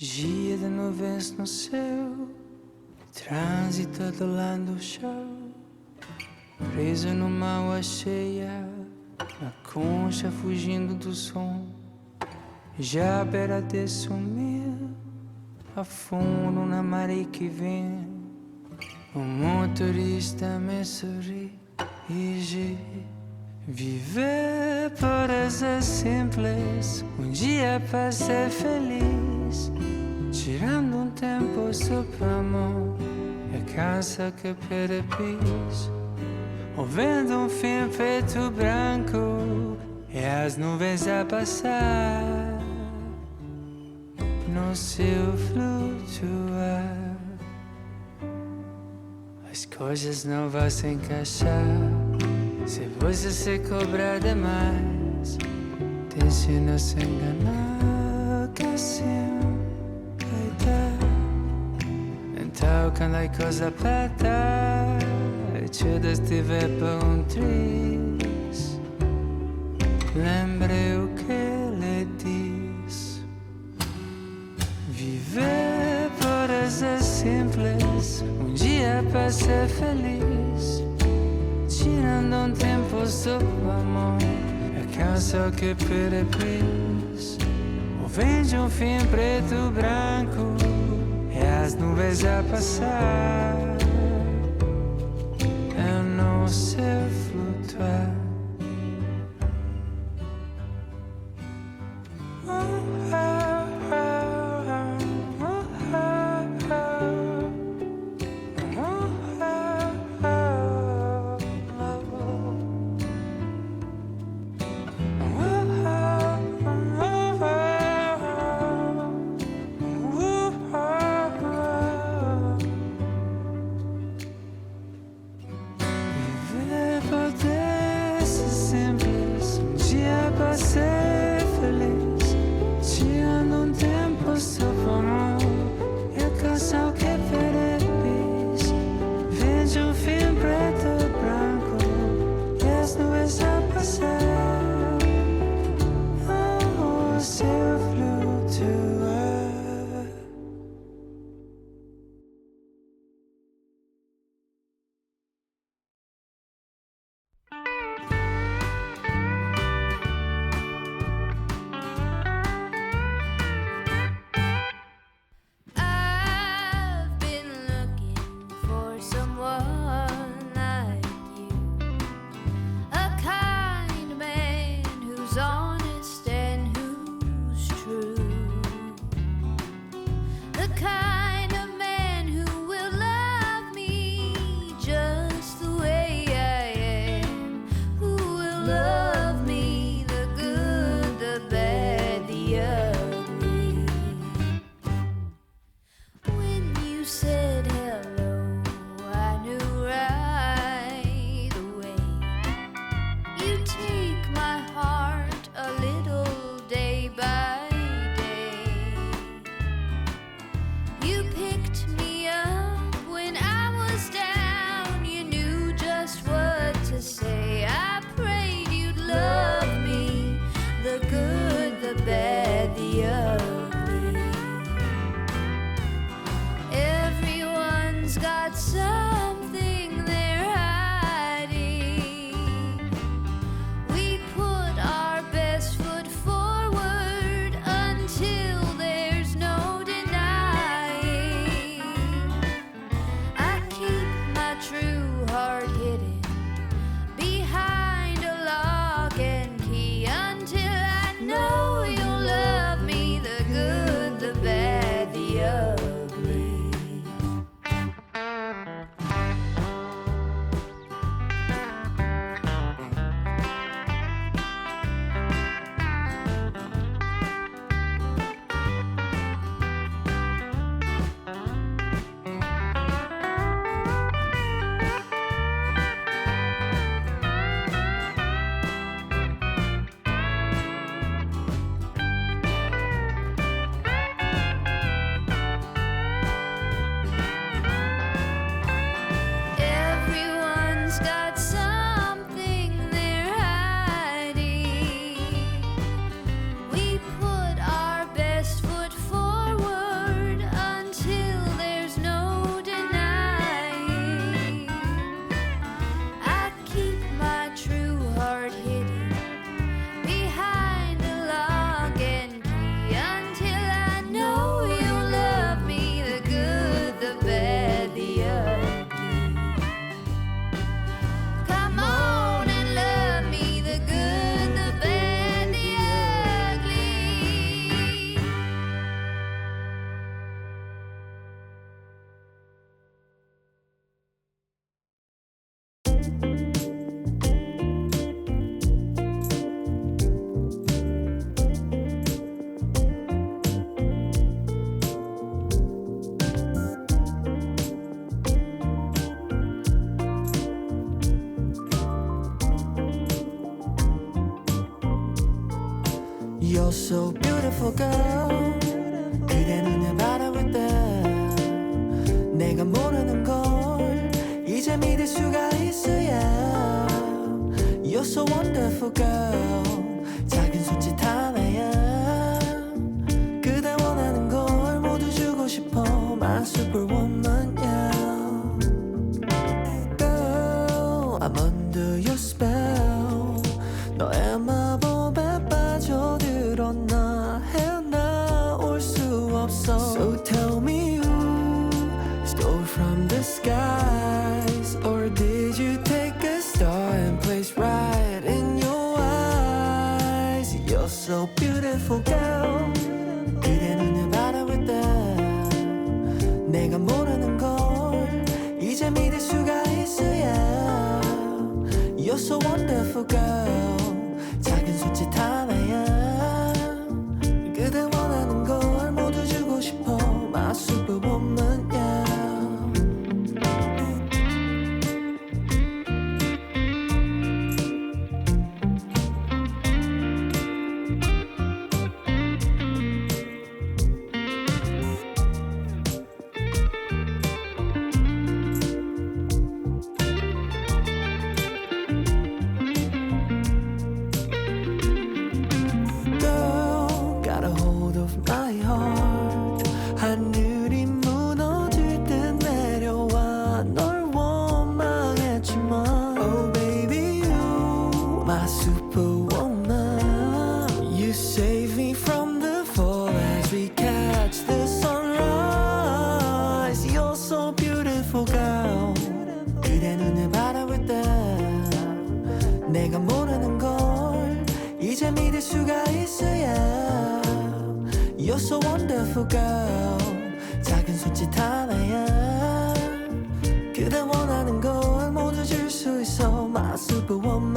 Dia de nuvens no céu, trânsito adolando o chão, preso numa água cheia, na concha fugindo do som. Já à beira de sumir, afundo na maré que vem. O motorista me sorri e diz: viver pode ser simples, dia para ser feliz. Tirando tempo só para amor, é casa que perde pis. Ouvindo fim preto branco, e as nuvens a passar no céu flutuar. As coisas não vão se encaixar se você se cobrar demais. Deixe não se enganar, que assim vai dar. Então quando a coisa apertar, tudo estiver bom triste, lembre o que ele diz. Viver pode ser simples, dia para ser feliz. Tirando tempo só pro amor, é cansa que perde pis. Ouvindo fim preto branco, e as nuvens a passar, eu não sei flutuar. Behind a lock and key until I know you'll love so beautiful girl 그대 눈을 바라볼 때 내가 모르는 걸 이제 믿을 수가 있어야 You're so wonderful girl 작은 손짓 하나야 그대 원하는 걸 모두 주고 싶어 My superwoman yeah Girl I'm under your spell 너의 마법에 빠져들어 나 헤어나올 수 없어 So tell me who stole from the skies Or did you take a star and place right in your eyes You're so beautiful girl 그대 눈을 바라볼 때 내가 모르는 걸 이제 믿을 수가 있어야 You're so wonderful girl 작은 손짓 하나야 그대 원하는 걸 모두 주고 싶어 My superwoman yeah 하늘이 무너질 듯 내려와 널 원망했지만 Oh baby you my superwoman You save me from the fall as we catch the sunrise You're so beautiful girl 그대 눈을 바라볼 때 내가 모르는 걸 이제 믿을 수가 있어야 You're so wonderful girl 작은 손짓 하나야 그대 원하는 걸 모두 줄 수 있어 My superwoman